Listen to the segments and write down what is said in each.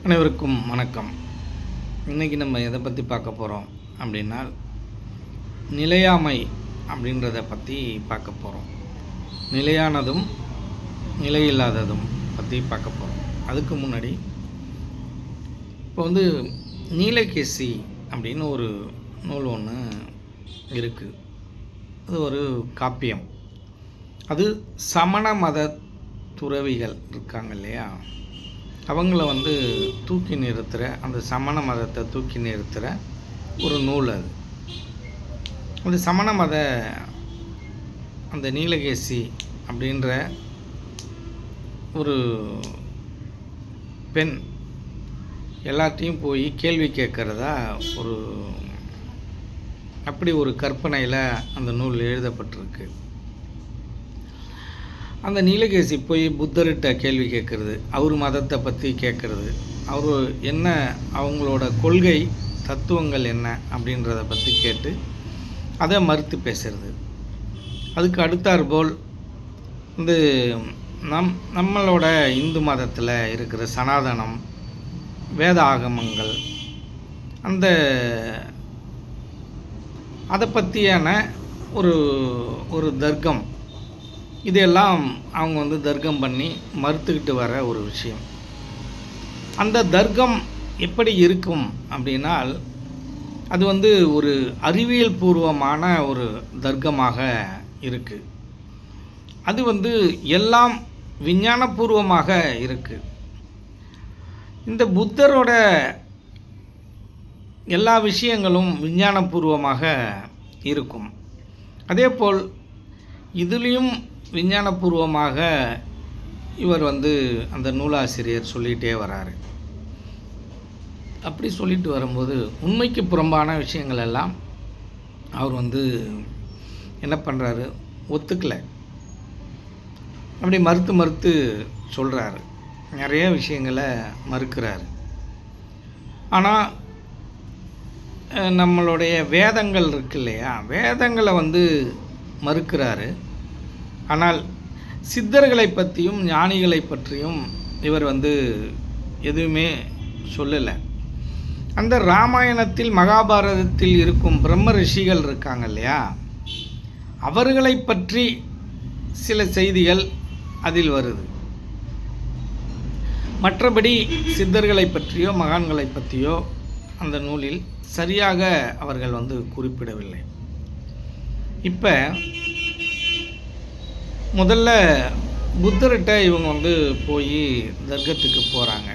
அனைவருக்கும் வணக்கம். இன்றைக்கி நம்ம எதை பற்றி பார்க்க போகிறோம் அப்படின்னா, நிலையாமை அப்படின்றத பற்றி பார்க்க போகிறோம். நிலையானதும் நிலையில்லாததும் பற்றி பார்க்க போகிறோம். அதுக்கு முன்னாடி இப்போ நீலகேசி அப்படின்னு ஒரு நூல் ஒன்று இருக்குது. அது ஒரு காப்பியம். அது சமண மத துறவிகள் இருக்காங்க இல்லையா, அவங்கள தூக்கி நிறுத்துகிற, அந்த சமண மதத்தை தூக்கி நிறுத்துகிற ஒரு நூல் அது. அந்த சமண மத அந்த நீலகேசி அப்படின்ற ஒரு பெண் எல்லாத்தையும் போய் கேள்வி கேட்குறதா அப்படி ஒரு கற்பனையில் அந்த நூல் எழுதப்பட்டிருக்கு. அந்த நீலகேசி போய் புத்தர்கிட்ட கேள்வி கேட்குறது, அவர் மதத்தை பற்றி கேட்குறது, அவர் என்ன, அவங்களோட கொள்கை தத்துவங்கள் என்ன அப்படின்றத பற்றி கேட்டு அதை மறுத்து பேசுறது. அதுக்கு அடுத்தாற்போல் நம்மளோட இந்து மதத்தில் இருக்கிற சனாதனம், வேத ஆகமங்கள், அதை பற்றியான ஒரு தர்க்கம், இதெல்லாம் அவங்க தர்க்கம் பண்ணி மறுத்துக்கிட்டு வர ஒரு விஷயம். அந்த தர்க்கம் எப்படி இருக்கும் அப்படின்னால், அது ஒரு அறிவியல் பூர்வமான ஒரு தர்க்கமாக இருக்குது. அது எல்லாம் விஞ்ஞானபூர்வமாக இருக்குது. இந்த புத்தரோட எல்லா விஷயங்களும் விஞ்ஞானபூர்வமாக இருக்கும். அதேபோல் இதுலேயும் விஞ்ஞானபூர்வமாக இவர் அந்த நூலாசிரியர் சொல்லிகிட்டே வராரு. அப்படி சொல்லிட்டு வரும்போது உண்மைக்கு புறம்பான விஷயங்கள் எல்லாம் அவர் என்ன பண்ணுறாரு, ஒத்துக்கலை. அப்படி மறுத்து சொல்கிறாரு. நிறைய விஷயங்களை மறுக்கிறாரு. ஆனால் நம்மளுடைய வேதங்கள் இருக்கு இல்லையா, வேதங்களை மறுக்கிறாரு. ஆனால் சித்தர்களை பற்றியும் ஞானிகளை பற்றியும் இவர் எதுவுமே சொல்லலை. அந்த ராமாயணத்தில் மகாபாரதத்தில் இருக்கும் பிரம்ம ரிஷிகள் இருக்காங்க இல்லையா, அவர்களை பற்றி சில செய்திகள் அதில் வருது. மற்றபடி சித்தர்களை பற்றியோ மகான்களை பற்றியோ அந்த நூலில் சரியாக அவர்கள் குறிப்பிடவில்லை. இப்போ முதல்ல புத்தர்கிட்ட இவங்க போய் தர்க்கத்துக்கு போகிறாங்க.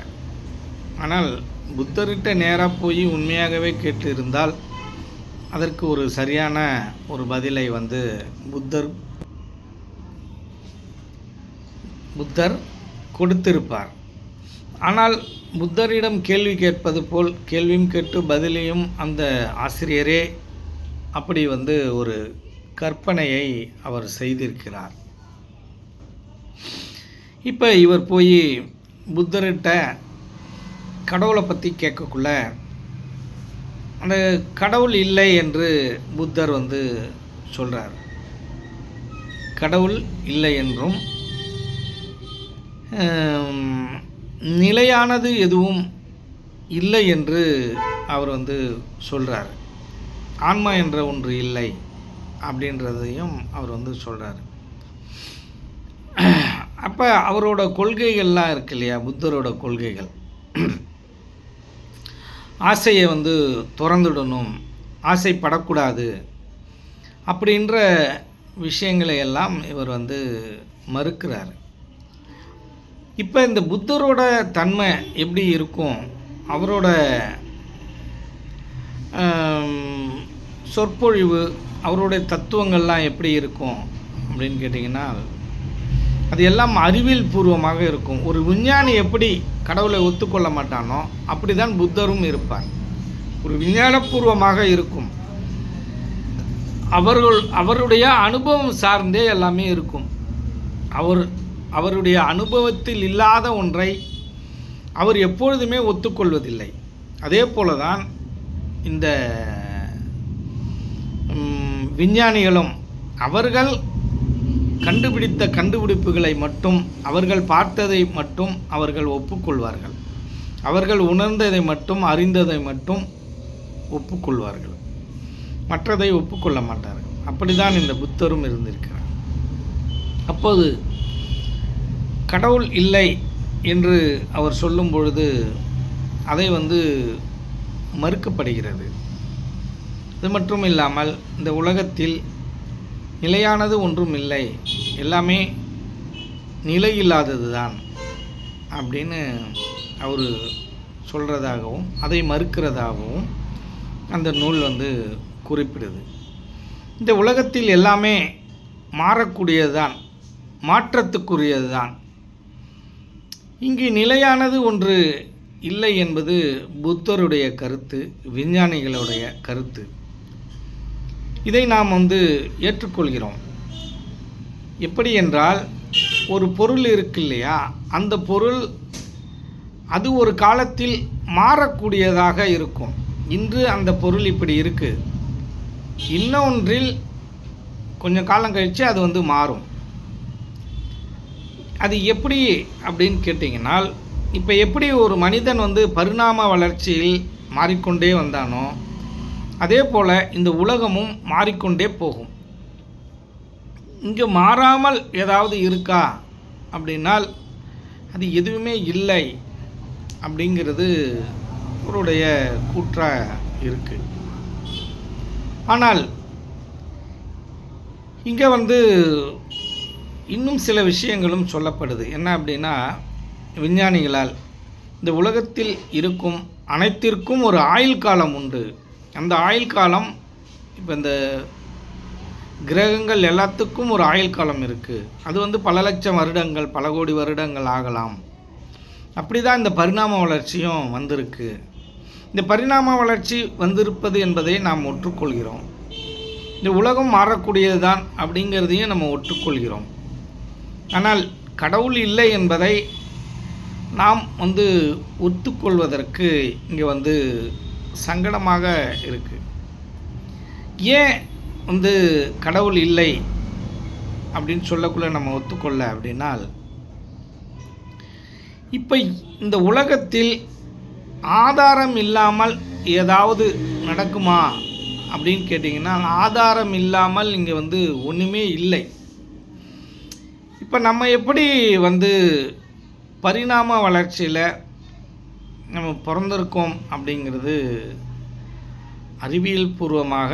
ஆனால் புத்தர்கிட்ட நேராக போய் உண்மையாகவே கேட்டு இருந்தால் அதற்கு ஒரு சரியான ஒரு பதிலை புத்தர் கொடுத்திருப்பார். ஆனால் புத்தரிடம் கேள்வி கேட்பது போல் கேள்வியும் கேட்டு பதிலையும் அந்த ஆசிரியரே அப்படி ஒரு கற்பனையை அவர் செய்திருக்கிறார். இப்போ இவர் போய் புத்தர்கிட்ட கடவுளை பற்றி கேட்கக்குள்ள அந்த கடவுள் இல்லை என்று புத்தர் சொல்கிறார். கடவுள் இல்லை என்றும் நிலையானது எதுவும் இல்லை என்று அவர் சொல்கிறார். ஆன்மா என்ற ஒன்று இல்லை அப்படின்றதையும் அவர் சொல்கிறார். அப்போ அவரோட கொள்கைகள்லாம் இருக்கு இல்லையா, புத்தரோட கொள்கைகள், ஆசையை திறந்துடணும், ஆசைப்படக்கூடாது அப்படின்ற விஷயங்களை எல்லாம் இவர் மறுக்கிறார். இப்போ இந்த புத்தரோட தன்மை எப்படி இருக்கும், அவரோட சொற்பொழிவு, அவருடைய தத்துவங்கள்லாம் எப்படி இருக்கும் அப்படின்னு கேட்டிங்கன்னா, அது எல்லாம் அறிவியல் பூர்வமாக இருக்கும். ஒரு விஞ்ஞானி எப்படி கடவுளை ஒத்துக்கொள்ள மாட்டானோ அப்படி தான் புத்தரும் இருப்பார். ஒரு விஞ்ஞானபூர்வமாக இருக்கும். அவருடைய அனுபவம் சார்ந்தே எல்லாமே இருக்கும். அவருடைய அனுபவத்தில் இல்லாத ஒன்றை அவர் எப்பொழுதுமே ஒத்துக்கொள்வதில்லை. அதே போல தான் இந்த விஞ்ஞானிகளும் அவர்கள் கண்டுபிடித்த கண்டுபிடிப்புகளை மட்டும், அவர்கள் பார்த்ததை மட்டும் அவர்கள் ஒப்புக்கொள்வார்கள். அவர்கள் உணர்ந்ததை மட்டும் அறிந்ததை மட்டும் ஒப்புக்கொள்வார்கள், மற்றதை ஒப்புக்கொள்ள மாட்டார்கள். அப்படிதான் இந்த புத்தரும் இருந்திருக்கிறார். அப்போது கடவுள் இல்லை என்று அவர் சொல்லும் பொழுது அதை மறுக்கப்படுகிறது. இது மட்டும் இல்லாமல் இந்த உலகத்தில் நிலையானது ஒன்றும் இல்லை, எல்லாமே நிலையில்லாதது தான் அப்படின்னு அவர் சொல்கிறதாகவும் அதை மறுக்கிறதாகவும் அந்த நூல் குறிப்பிடுது. இந்த உலகத்தில் எல்லாமே மாறக்கூடியது தான், மாற்றத்துக்குரியது தான். இங்கு நிலையானது ஒன்று இல்லை என்பது புத்தருடைய கருத்து, விஞ்ஞானிகளுடைய கருத்து. இதை நாம் ஏற்றுக்கொள்கிறோம். எப்படி என்றால், ஒரு பொருள் இருக்கு இல்லையா, அந்த பொருள் அது ஒரு காலத்தில் மாறக்கூடியதாக இருக்கும். இன்று அந்த பொருள் இப்படி இருக்குது, இன்னொன்றில் கொஞ்சம் காலம் கழித்து அது மாறும். அது எப்படி அப்படின்னு கேட்டிங்கனால், இப்போ எப்படி ஒரு மனிதன் பரிணாம வளர்ச்சியில் மாறிக்கொண்டே வந்தானோ அதே போல் இந்த உலகமும் மாறிக்கொண்டே போகும். இங்கே மாறாமல் ஏதாவது இருக்கா அப்படின்னால் அது எதுவுமே இல்லை அப்படிங்கிறது அவருடைய கூற்றாக இருக்குது. ஆனால் இங்கே இன்னும் சில விஷயங்களும் சொல்லப்படுது. என்ன அப்படின்னா, விஞ்ஞானிகளால் இந்த உலகத்தில் இருக்கும் அனைத்திற்கும் ஒரு ஆயுள் காலம் உண்டு. அந்த ஆயுள் காலம், இப்போ இந்த கிரகங்கள் எல்லாத்துக்கும் ஒரு ஆயுள் காலம் இருக்குது. அது பல லட்சம் வருடங்கள், பல கோடி வருடங்கள் ஆகலாம். அப்படி தான் இந்த பரிணாம வளர்ச்சியும் வந்திருக்கு. இந்த பரிணாம வளர்ச்சி வந்திருப்பது என்பதை நாம் ஒற்றுக்கொள்கிறோம். இந்த உலகம் மாறக்கூடியது தான் அப்படிங்கிறதையும் நம்ம ஒற்றுக்கொள்கிறோம். ஆனால் கடவுள் இல்லை என்பதை நாம் ஒத்துக்கொள்வதற்கு இங்கே சங்கடமாக இருக்குது. ஏன் கடவுள் இல்லை அப்படின்னு சொல்லக்குள்ள நம்ம ஒத்துக்கொள்ள அப்படின்னால், இப்போ இந்த உலகத்தில் ஆதாரம் இல்லாமல் ஏதாவது நடக்குமா அப்படின்னு கேட்டிங்கன்னா, ஆதாரம் இல்லாமல் இங்கே ஒன்றுமே இல்லை. இப்போ நம்ம எப்படி பரிணாம வளர்ச்சியில் நம்ம பிறந்திருக்கோம் அப்படிங்கிறது அறிவியல் பூர்வமாக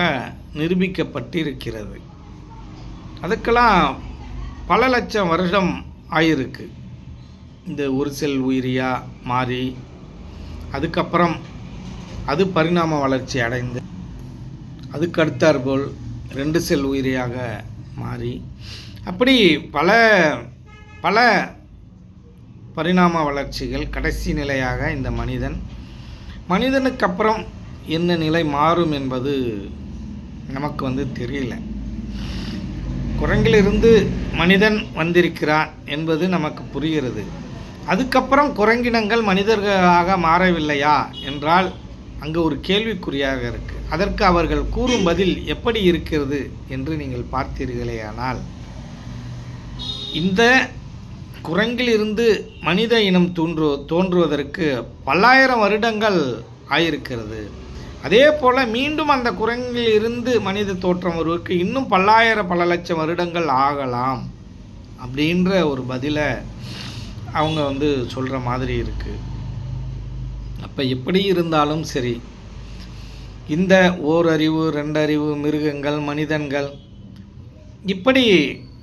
நிரூபிக்கப்பட்டிருக்கிறது. அதுக்கெல்லாம் பல லட்சம் வருடம் ஆயிருக்கு. இந்த ஒரு செல் உயிரியாக மாறி அதுக்கப்புறம் அது பரிணாம வளர்ச்சி அடைந்து அதுக்கு அடுத்தாற்போல் 2 செல் உயிரியாக மாறி அப்படி பல பல பரிணாம வளர்ச்சிகள் கடைசி நிலையாக இந்த மனிதனுக்கு அப்புறம் என்ன நிலை மாறும் என்பது நமக்கு தெரியல. குரங்கிலிருந்து மனிதன் வந்திருக்கிறான் என்பது நமக்கு புரிகிறது. அதுக்கப்புறம் குரங்கினங்கள் மனிதர்களாக மாறவில்லையா என்றால் அங்கே ஒரு கேள்விக்குறியாக இருக்குது. அதற்கு அவர்கள் கூறும் பதில் எப்படி இருக்கிறது என்று நீங்கள் பார்த்தீர்களேயானால், இந்த குரங்கிலிருந்து மனித இனம் தோன்றுவதற்கு பல்லாயிரம் வருடங்கள் ஆயிருக்கிறது. அதே போல் மீண்டும் அந்த குரங்கிலிருந்து மனித தோற்றம் வருவதற்கு இன்னும் பல லட்சம் வருடங்கள் ஆகலாம் அப்படின்ற ஒரு பதிலை அவங்க சொல்கிற மாதிரி இருக்குது. அப்போ எப்படி இருந்தாலும் சரி, இந்த ஓரறிவு 2 அறிவு மிருகங்கள், மனிதன்கள், இப்படி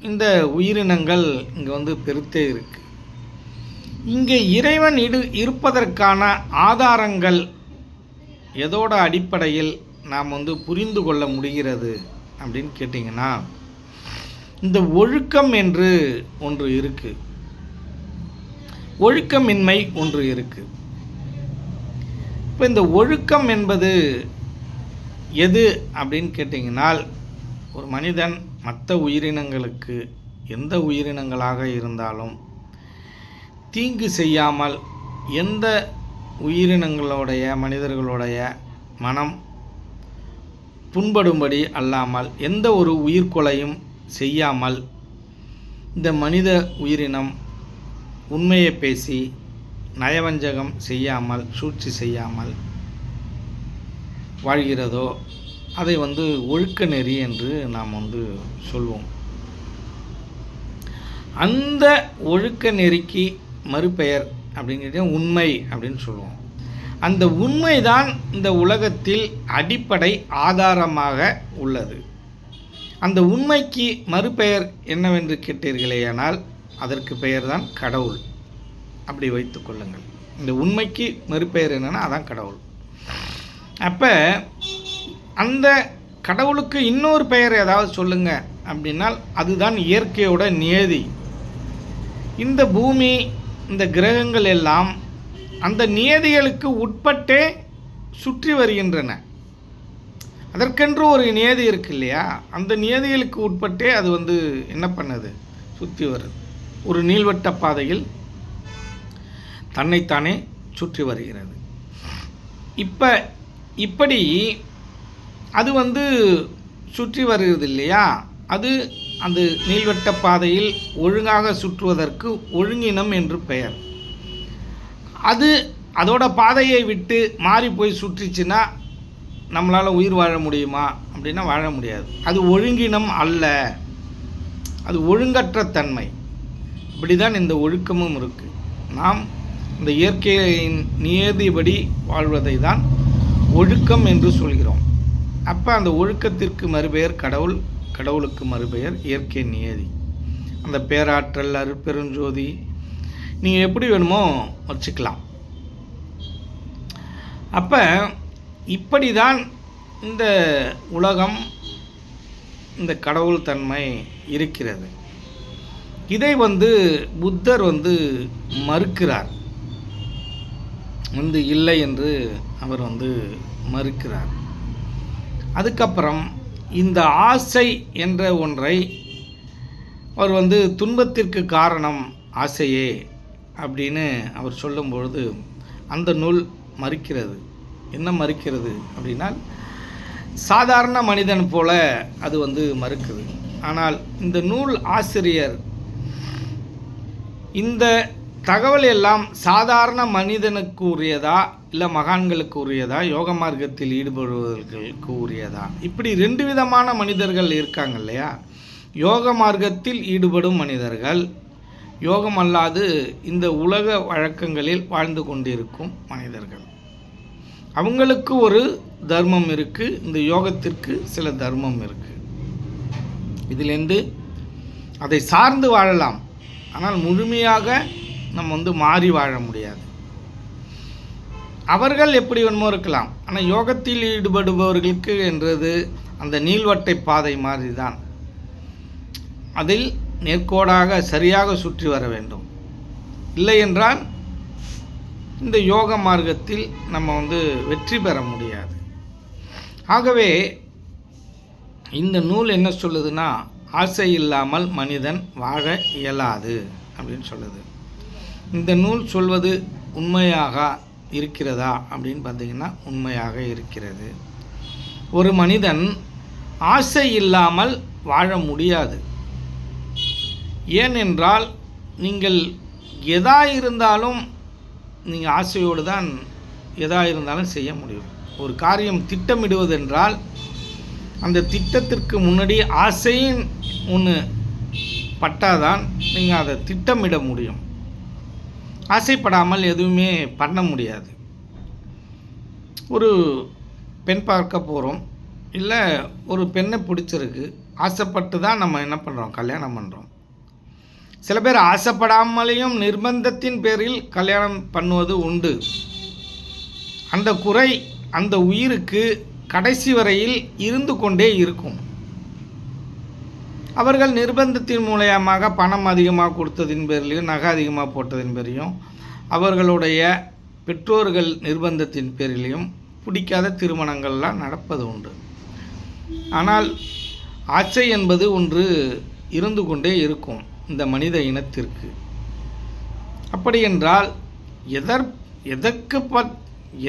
இந்த உயிரினங்கள் இங்கே பெருத்தே இருக்குது. இங்கே இறைவன் இருப்பதற்கான ஆதாரங்கள் எதோட அடிப்படையில் நாம் புரிந்து கொள்ள முடிகிறது அப்படின்னு கேட்டிங்கன்னா, இந்த ஒழுக்கம் என்று ஒன்று இருக்குது, ஒழுக்கமின்மை ஒன்று இருக்குது. இப்போ இந்த ஒழுக்கம் என்பது எது அப்படின்னு கேட்டிங்கனால், ஒரு மனிதன் மற்ற உயிரினங்களுக்கு, எந்த உயிரினங்களாக இருந்தாலும் தீங்கு செய்யாமல், எந்த உயிரினங்களுடைய மனிதர்களுடைய மனம் புண்படும்படி அல்லாமல், எந்த ஒரு உயிர்கொலையும் செய்யாமல், இந்த மனித உயிரினம் உண்மையை பேசி நயவஞ்சகம் செய்யாமல் சூழ்ச்சி செய்யாமல் வாழ்கிறதோ அதை ஒழுக்க நெறி என்று நாம் சொல்வோம். அந்த ஒழுக்க நெறிக்கு மறுபெயர் அப்படிங்கிறது உண்மை அப்படின்னு சொல்லுவோம். அந்த உண்மைதான் இந்த உலகத்தில் அடிப்படை ஆதாரமாக உள்ளது. அந்த உண்மைக்கு மறுபெயர் என்னவென்று கேட்டீர்களேயானால் அதற்கு பெயர்தான் கடவுள். அப்படி வைத்து கொள்ளுங்கள். இந்த உண்மைக்கு மறுபெயர் என்னன்னா அதான் கடவுள். அப்போ அந்த கடவுளுக்கு இன்னொரு பெயர் ஏதாவது சொல்லுங்க அப்படின்னால் அதுதான் இயற்கையோட நியதி. இந்த பூமி இந்த கிரகங்கள் எல்லாம் அந்த நியதிகளுக்கு உட்பட்டே சுற்றி வருகின்றன. அதற்கென்று ஒரு நியதி இருக்கு இல்லையா? அந்த நியதிகளுக்கு உட்பட்டே அது என்ன பண்ணுது, சுற்றி வருது. ஒரு நீள்வட்ட பாதையில் தன்னைத்தானே சுற்றி வருகிறது. இப்படி அது சுற்றி வருகிறது இல்லையா? அது அந்த நீள்வட்ட பாதையில் ஒழுங்காக சுற்றுவதற்கு ஒழுங்கினம் என்று பெயர். அதோட பாதையை விட்டு மாறி போய் சுற்றிச்சுன்னா நம்மளால் உயிர் வாழ முடியுமா அப்படின்னா வாழ முடியாது. அது ஒழுங்கினம் அல்ல, அது ஒழுங்கற்ற தன்மை. இப்படி தான் இந்த ஒழுக்கமும் இருக்குது. நாம் இந்த இயற்கையின் நியதிபடி வாழ்வதை தான் ஒழுக்கம் என்று சொல்கிறோம். அப்போ அந்த ஒழுக்கத்திற்கு மறுபெயர் கடவுள், கடவுளுக்கு மறுபெயர் இயற்கை நியதி. அந்த பேராற்றல் அருட்பெருஞ்சோதி நீங்கள் எப்படி வேணுமோ வச்சுக்கலாம். அப்போ இப்படி தான் இந்த உலகம், இந்த கடவுள் தன்மை இருக்கிறது. இதை புத்தர் மறுக்கிறார். இல்லை என்று அவர் மறுக்கிறார். அதுக்கப்புறம் இந்த ஆசை என்ற ஒன்றை அவர் துன்பத்திற்கு காரணம் ஆசையே அப்படின்னு அவர் சொல்லும்பொழுது அந்த நூல் மறுக்கிறது. என்ன மறுக்கிறது அப்படின்னா சாதாரண மனிதன் போல அது மறுக்குது. ஆனால் இந்த நூல் ஆசிரியர் இந்த தகவல் எல்லாம் சாதாரண மனிதனுக்கு உரியதா இல்லை மகான்களுக்கு உரியதா, யோக மார்க்கத்தில் ஈடுபடுபவர்களுக்கு உரியதா? இப்படி 2 விதமான மனிதர்கள் இருக்காங்க இல்லையா? யோக மார்க்கத்தில் ஈடுபடும் மனிதர்கள், யோகம் அல்லாது இந்த உலக வழக்கங்களில் வாழ்ந்து கொண்டிருக்கும் மனிதர்கள். அவங்களுக்கு ஒரு தர்மம் இருக்குது, இந்த யோகத்திற்கு சில தர்மம் இருக்குது. இதிலேருந்து அதை சார்ந்து வாழலாம். ஆனால் முழுமையாக நம்ம மாறி வாழ முடியாது. அவர்கள் எப்படி வேணுமோ இருக்கலாம். ஆனால் யோகத்தில் ஈடுபடுபவர்களுக்கு என்றது அந்த நீள்வட்டை பாதை மாதிரி தான். அதில் நேர்கோடாக சரியாக சுற்றி வர வேண்டும். இல்லை என்றால் இந்த யோக மார்க்கத்தில் நம்ம வெற்றி பெற முடியாது. ஆகவே இந்த நூல் என்ன சொல்லுதுன்னா, ஆசை இல்லாமல் மனிதன் வாழ இயலாது அப்படின்னு சொல்லுது. இந்த நூல் சொல்வது உண்மையாக இருக்கிறதா அப்படின்னு பார்த்தீங்கன்னா உண்மையாக இருக்கிறது. ஒரு மனிதன் ஆசை இல்லாமல் வாழ முடியாது. ஏனென்றால் நீங்கள் எதா இருந்தாலும் நீங்கள் ஆசையோடு தான் எதா இருந்தாலும் செய்ய முடியும். ஒரு காரியம் திட்டமிடுவதென்றால் அந்த திட்டத்திற்கு முன்னாடி ஆசையின் ஒன்று பட்டாதான் நீங்கள் அதை திட்டமிட முடியும். ஆசைப்படாமல் எதுவுமே பண்ண முடியாது. ஒரு பெண் பார்க்க போகிறோம், இல்லை ஒரு பெண்ணை பிடிச்சிருக்கு, ஆசைப்பட்டு தான் நம்ம என்ன பண்ணுறோம், கல்யாணம் பண்ணுறோம். சில பேர் ஆசைப்படாமலேயும் நிர்பந்தத்தின் பேரில் கல்யாணம் பண்ணுவது உண்டு. அந்த குறை அந்த உயிருக்கு கடைசி வரையில் இருந்து கொண்டே இருக்கும். அவர்கள் நிர்பந்தத்தின் மூலமாக பணம் அதிகமாக கொடுத்ததின் பேரிலையும் நகை அதிகமாக போட்டதின் பேரையும் அவர்களுடைய பெற்றோர்கள் நிர்பந்தத்தின் பேரிலையும் பிடிக்காத திருமணங்கள்லாம் நடப்பது உண்டு. ஆனால் ஆசை என்பது ஒன்று இருந்து கொண்டே இருக்கும் இந்த மனித இனத்திற்கு. அப்படி என்றால்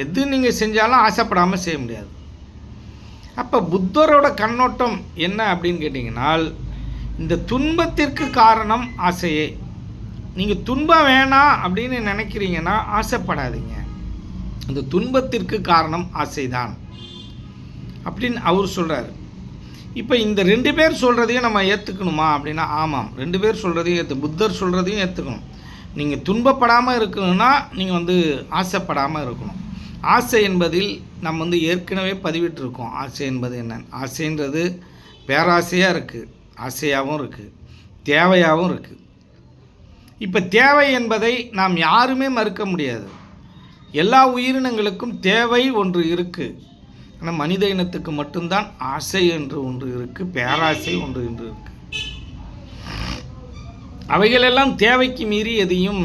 எது நீங்கள் செஞ்சாலும் ஆசைப்படாமல் செய்ய முடியாது. அப்போ புத்தரோட கண்ணோட்டம் என்ன அப்படின்னு கேட்டிங்கனால், இந்த துன்பத்திற்கு காரணம் ஆசையே. நீங்கள் துன்பம் வேணாம் அப்படின்னு நினைக்கிறீங்கன்னா ஆசைப்படாதீங்க. அந்த துன்பத்திற்கு காரணம் ஆசைதான் அப்படின்னு அவர் சொல்கிறார். இப்போ இந்த 2 பேர் சொல்கிறதையும் நம்ம ஏற்றுக்கணுமா அப்படின்னா ஆமாம், 2 பேர் சொல்கிறதையும் புத்தர் சொல்கிறதையும் ஏற்றுக்கணும். நீங்கள் துன்பப்படாமல் இருக்கணும்னா நீங்கள் ஆசைப்படாமல் இருக்கணும். ஆசை என்பதில் நம்ம ஏற்கனவே பதிவிட்டிருக்கோம். ஆசை என்பது என்ன? ஆசைன்றது பேராசையாக இருக்குது, ஆசையாகவும் இருக்குது, தேவையாகவும் இருக்குது. இப்போ தேவை என்பதை நாம் யாருமே மறுக்க முடியாது. எல்லா உயிரினங்களுக்கும் தேவை ஒன்று இருக்குது. ஆனால் மனித இனத்துக்கு மட்டும்தான் ஆசை என்று ஒன்று இருக்குது, பேராசை ஒன்று என்று இருக்குது. அவைகளெல்லாம் தேவைக்கு மீறி எதையும்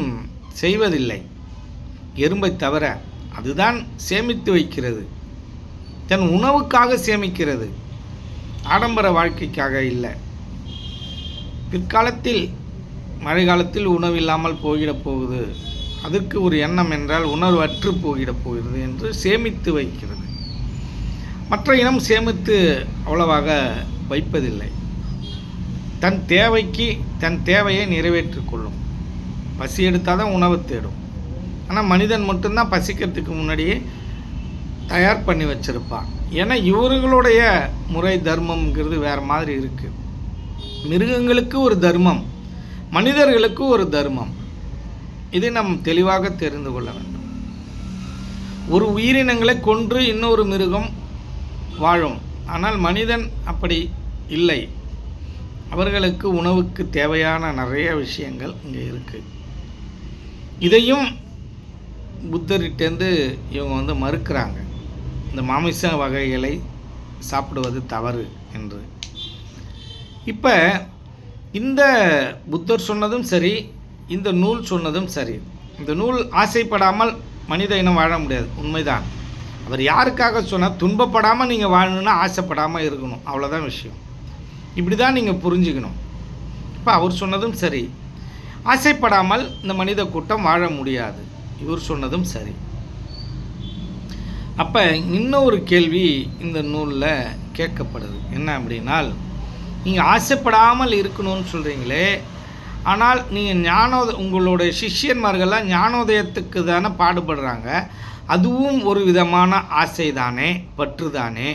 செய்வதில்லை, எறும்பை தவிர. அதுதான் சேமித்து வைக்கிறது, தன் உணவுக்காக சேமிக்கிறது, ஆடம்பர வாழ்க்கைக்காக இல்லை. பிற்காலத்தில் மழை காலத்தில் உணவு இல்லாமல் போகிடப் போகுது, அதற்கு ஒரு எண்ணம் என்றால் உணர்வு அற்று போகிடப் போகிறது என்று சேமித்து வைக்கிறது. மற்ற இனம் சேமித்து அவ்வளவாக வைப்பதில்லை. தன் தேவைக்கு தன் தேவையை நிறைவேற்றிக் கொள்ளும். பசி எடுத்தால் தான் உணவு தேடும். ஆனால் மனிதன் மட்டும்தான் பசிக்கிறதுக்கு முன்னாடியே தயார் பண்ணி வச்சுருப்பான். ஏன்னா இவர்களுடைய முறை தர்மம்ங்கிறது வேறு மாதிரி இருக்குது. மிருகங்களுக்கு ஒரு தர்மம், மனிதர்களுக்கு ஒரு தர்மம். இதை நாம் தெளிவாக தெரிந்து கொள்ள வேண்டும். ஒரு உயிரினங்களை கொன்று இன்னொரு மிருகம் வாழும், ஆனால் மனிதன் அப்படி இல்லை. அவர்களுக்கு உணவுக்கு தேவையான நிறைய விஷயங்கள் இங்கே இருக்குது. இதையும் புத்தர்கிட்டேருந்து இவங்க மறுக்கிறாங்க. இந்த மாமிச வகைகளை சாப்பிடுவது தவறு என்று. இப்போ இந்த புத்தர் சொன்னதும் சரி, இந்த நூல் சொன்னதும் சரி. இந்த நூல் ஆசைப்படாமல் மனித இனம் வாழ முடியாது, உண்மைதான். அவர் யாருக்காக சொன்னால், துன்பப்படாமல் நீங்கள் வாழணுன்னா ஆசைப்படாமல் இருக்கணும், அவ்வளோதான் விஷயம். இப்படி தான் நீங்கள் புரிஞ்சுக்கணும். இப்போ அவர் சொன்னதும் சரி, ஆசைப்படாமல் இந்த மனித கூட்டம் வாழ முடியாது, இவர் சொன்னதும் சரி. அப்போ இன்னொரு கேள்வி இந்த நூலில் கேட்கப்படுது. என்ன அப்படின்னால், நீங்கள் ஆசைப்படாமல் இருக்கணும்னு சொல்கிறீங்களே, ஆனால் நீங்கள் உங்களுடைய சிஷ்யன்மார்கள்லாம் ஞானோதயத்துக்கு தானே பாடுபடுறாங்க, அதுவும் ஒரு விதமான ஆசை தானே, பற்று தானே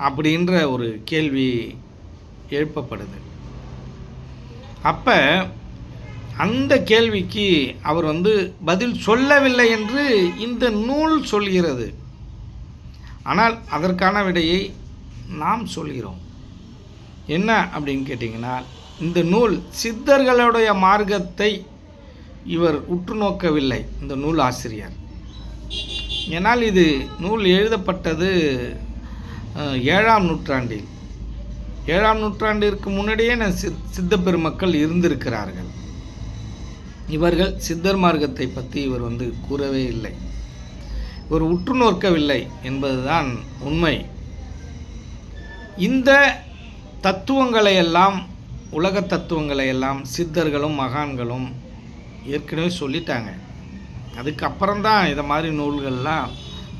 அப்படின்ற ஒரு கேள்வி எழுப்பப்படுது. அப்போ அந்த கேள்விக்கு அவர் பதில் சொல்லவில்லை என்று இந்த நூல் சொல்கிறது. ஆனால் அதற்கான விடையை நாம் சொல்கிறோம். என்ன அப்படின்னு கேட்டிங்கன்னா, இந்த நூல் சித்தர்களுடைய மார்க்கத்தை இவர் உற்று நோக்கவில்லை, இந்த நூல் ஆசிரியர். ஏன்னால் இது நூல் எழுதப்பட்டது 7ஆம் நூற்றாண்டில். 7ஆம் நூற்றாண்டிற்கு முன்னாடியே சித்த பெருமக்கள் இருந்திருக்கிறார்கள். இவர்கள் சித்தர் மார்க்கத்தை பற்றி இவர் கூறவே இல்லை, இவர் உற்று நோக்கவில்லை என்பதுதான் உண்மை. இந்த தத்துவங்களை எல்லாம், உலக தத்துவங்களை எல்லாம் சித்தர்களும் மகான்களும் ஏற்கனவே சொல்லிட்டாங்க. அதுக்கப்புறம்தான் இதை மாதிரி நூல்கள்லாம்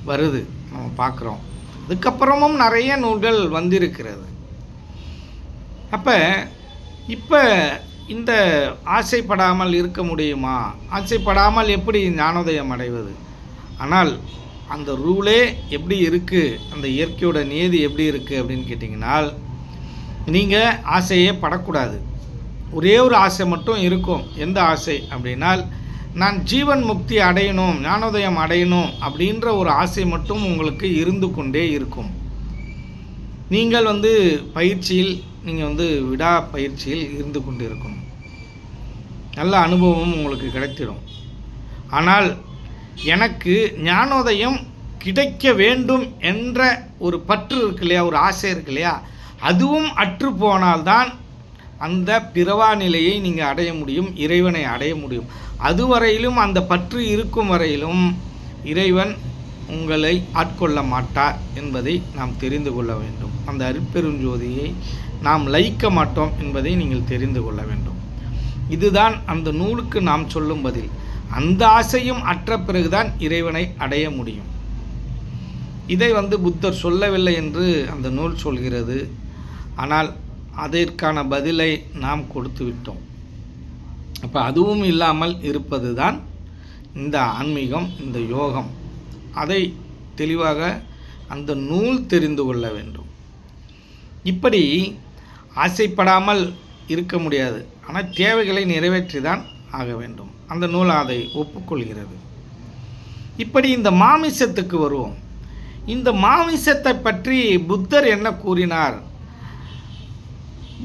வருது, நம்ம பார்க்குறோம். அதுக்கப்புறமும் நிறைய நூல்கள் வந்திருக்கிறது. அப்போ இப்போ இந்த ஆசைப்படாமல் இருக்க முடியுமா? ஆசைப்படாமல் எப்படி ஞானோதயம் அடைவது? ஆனால் அந்த ரூலே எப்படி இருக்குது, அந்த இயற்கையோட நியதி எப்படி இருக்குது அப்படின்னு கேட்டிங்கனால், நீங்கள் ஆசையே படக்கூடாது. ஒரே ஒரு ஆசை மட்டும் இருக்கும். எந்த ஆசை அப்படின்னால், நான் ஜீவன் முக்தி அடையணும், ஞானோதயம் அடையணும் அப்படின்ற ஒரு ஆசை மட்டும் உங்களுக்கு இருந்து கொண்டே இருக்கும். நீங்கள் பயிற்சியில், நீங்கள் விடா பயிற்சியில் இருந்து கொண்டு இருக்கணும். நல்ல அனுபவம் உங்களுக்கு கிடைத்திடும். ஆனால் எனக்கு ஞானோதயம் கிடைக்க வேண்டும் என்ற ஒரு பற்று இருக்கு இல்லையா, ஒரு ஆசை இருக்கு இல்லையா, அதுவும் அற்று போனால்தான் அந்த பிறவா நிலையை நீங்கள் அடைய முடியும், இறைவனை அடைய முடியும். அதுவரையிலும், அந்த பற்று இருக்கும் வரையிலும் இறைவன் உங்களை ஆட்கொள்ள மாட்டார் என்பதை நாம் தெரிந்து கொள்ள வேண்டும். அந்த அருட்பெருஞ்சோதியை நாம் லயிக்க மாட்டோம் என்பதை நீங்கள் தெரிந்து கொள்ள வேண்டும். இதுதான் அந்த நூலுக்கு நாம் சொல்லும் பதில். அந்த ஆசையும் அற்ற பிறகுதான் இறைவனை அடைய முடியும். இதை புத்தர் சொல்லவில்லை என்று அந்த நூல் சொல்கிறது. ஆனால் அதற்கான பதிலை நாம் கொடுத்து விட்டோம். அப்போ அதுவும் இல்லாமல் இருப்பது தான் இந்த ஆன்மீகம், இந்த யோகம். அதை தெளிவாக அந்த நூல் தெரிந்து கொள்ள வேண்டும். இப்படி ஆசைப்படாமல் இருக்க முடியாது, ஆனால் தேவைகளை நிறைவேற்றி தான் ஆக வேண்டும். அந்த நூல் அதை ஒப்புக்கொள்கிறது. இப்படி இந்த மாமிசத்துக்கு வருவோம். இந்த மாமிசத்தை பற்றி புத்தர் என்ன கூறினார்?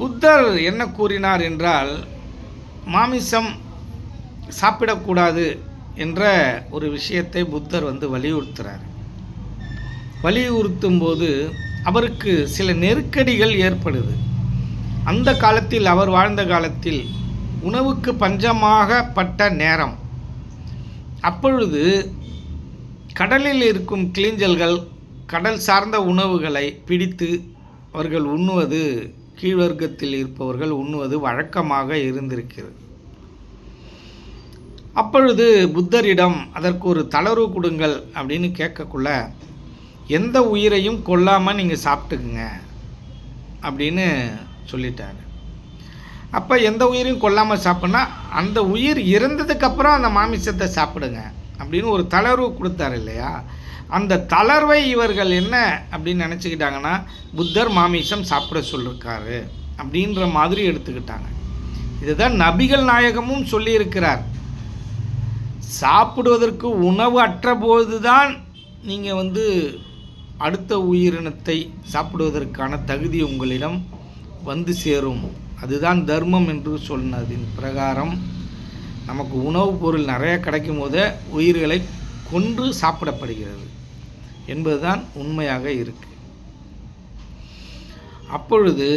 புத்தர் என்ன கூறினார் என்றால், மாமிசம் சாப்பிடக்கூடாது என்ற ஒரு விஷயத்தை புத்தர் வலியுறுத்துகிறார். வலியுறுத்தும் போது அவருக்கு சில நெருக்கடிகள் ஏற்படுது. அந்த காலத்தில், அவர் வாழ்ந்த காலத்தில் உணவுக்கு பஞ்சமாகப்பட்ட நேரம். அப்பொழுது கடலில் இருக்கும் கிளிஞ்சல்கள் கடல் சார்ந்த உணவுகளை பிடித்து அவர்கள் உண்ணுவது, கீழ்வர்க்கத்தில் இருப்பவர்கள் உண்ணுவது வழக்கமாக இருந்திருக்கிறது. அப்பொழுது புத்தரிடம் அதற்கு ஒரு தளர்வு கொடுங்கள் அப்படின்னு கேட்கக்குள்ள, எந்த உயிரையும் கொல்லாமல் நீங்கள் சாப்பிட்டுக்குங்க அப்படின்னு சொல்லிட்டாரு. அப்போ எந்த உயிரையும் கொல்லாமல் சாப்பிட்னா அந்த உயிர் இறந்ததுக்கப்புறம் அந்த மாமிசத்தை சாப்பிடுங்க அப்படின்னு ஒரு தளர்வு கொடுத்தாரு இல்லையா? அந்த தளர்வை இவர்கள் என்ன அப்படின்னு நினச்சிக்கிட்டாங்கன்னா, புத்தர் மாமிசம் சாப்பிட சொல்லியிருக்காரு அப்படின்ற மாதிரி எடுத்துக்கிட்டாங்க. இதுதான் நபிகள் நாயகமும் சொல்லியிருக்கிறார். சாப்பிடுவதற்கு உணவு அற்ற போது தான் நீங்கள் அடுத்த உயிரினத்தை சாப்பிடுவதற்கான தகுதி உங்களிடம் சேரும். அதுதான் தர்மம் என்று சொன்னதின் பிரகாரம் நமக்கு உணவுப் பொருள் நிறைய கிடைக்கும் போதே உயிர்களை கொன்று சாப்பிடப்படுகிறது என்பதுதான் உண்மையாக இருக்கு. அப்பொழுது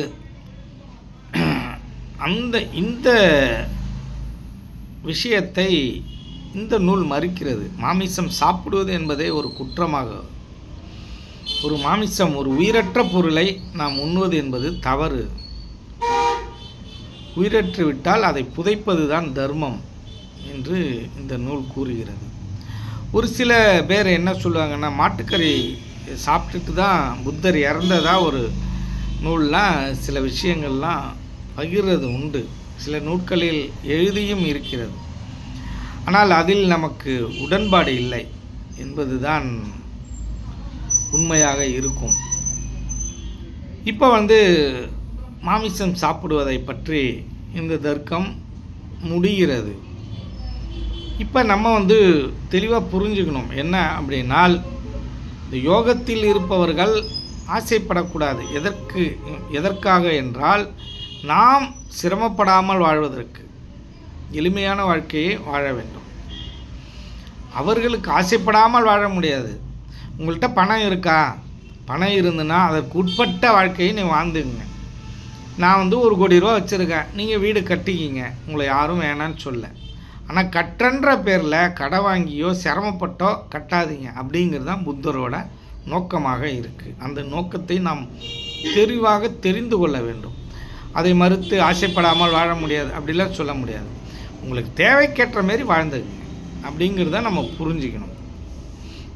இந்த விஷயத்தை இந்த நூல் மறுக்கிறது. மாமிசம் சாப்பிடுவது என்பதே ஒரு குற்றமாக, ஒரு மாமிசம், ஒரு உயிரற்ற பொருளை நாம் உண்ணுவது என்பது தவறு. உயிரற்று விட்டால் அதை புதைப்பது தான் தர்மம் என்று இந்த நூல் கூறுகிறது. ஒரு சில பேர் என்ன சொல்லுவாங்கன்னா, மாட்டுக்கறி சாப்பிட்டுட்டு தான் புத்தர் இறந்ததா ஒரு நூல்லாம் சில விஷயங்கள்லாம் பகிர்றது உண்டு. சில நூல்களில் எழுதியும் இருக்கிறது. ஆனால் அதில் நமக்கு உடன்பாடு இல்லை என்பதுதான் உண்மையாக இருக்கும். இப்போ மாமிசம் சாப்பிடுவதை பற்றி இந்த தர்க்கம் முடிகிறது. இப்போ நம்ம தெளிவாக புரிஞ்சுக்கணும் என்ன அப்படின்னால், இந்த யோகத்தில் இருப்பவர்கள் ஆசைப்படக்கூடாது. எதற்காக என்றால், நாம் சிரமப்படாமல் வாழ்வதற்கு, எளிமையான வாழ்க்கையை வாழ வேண்டும். அவர்களுக்கு ஆசைப்படாமல் வாழ முடியாது. உங்கள்கிட்ட பணம் இருக்கா? பணம் இருந்துன்னா அதற்கு உட்பட்ட வாழ்க்கையை நீ வாழ்ந்துங்க. நான் 1 கோடி ரூபா வச்சுருக்கேன், நீங்கள் வீடு கட்டிக்கிங்க, உங்களை யாரும் வேணான்னு சொல்ல. ஆனால் கட்டன்ற பேரில் கடை வாங்கியோ சிரமப்பட்டோ கட்டாதீங்க அப்படிங்கிறது தான் புத்தரோட நோக்கமாக இருக்குது. அந்த நோக்கத்தை நாம் தெளிவாக தெரிந்து கொள்ள வேண்டும். அதை மறுத்து ஆசைப்படாமல் வாழ முடியாது அப்படிலாம் சொல்ல முடியாது. உங்களுக்கு தேவைக்கேற்ற மாரி வாழ்ந்துங்க அப்படிங்கிறத நம்ம புரிஞ்சுக்கணும்.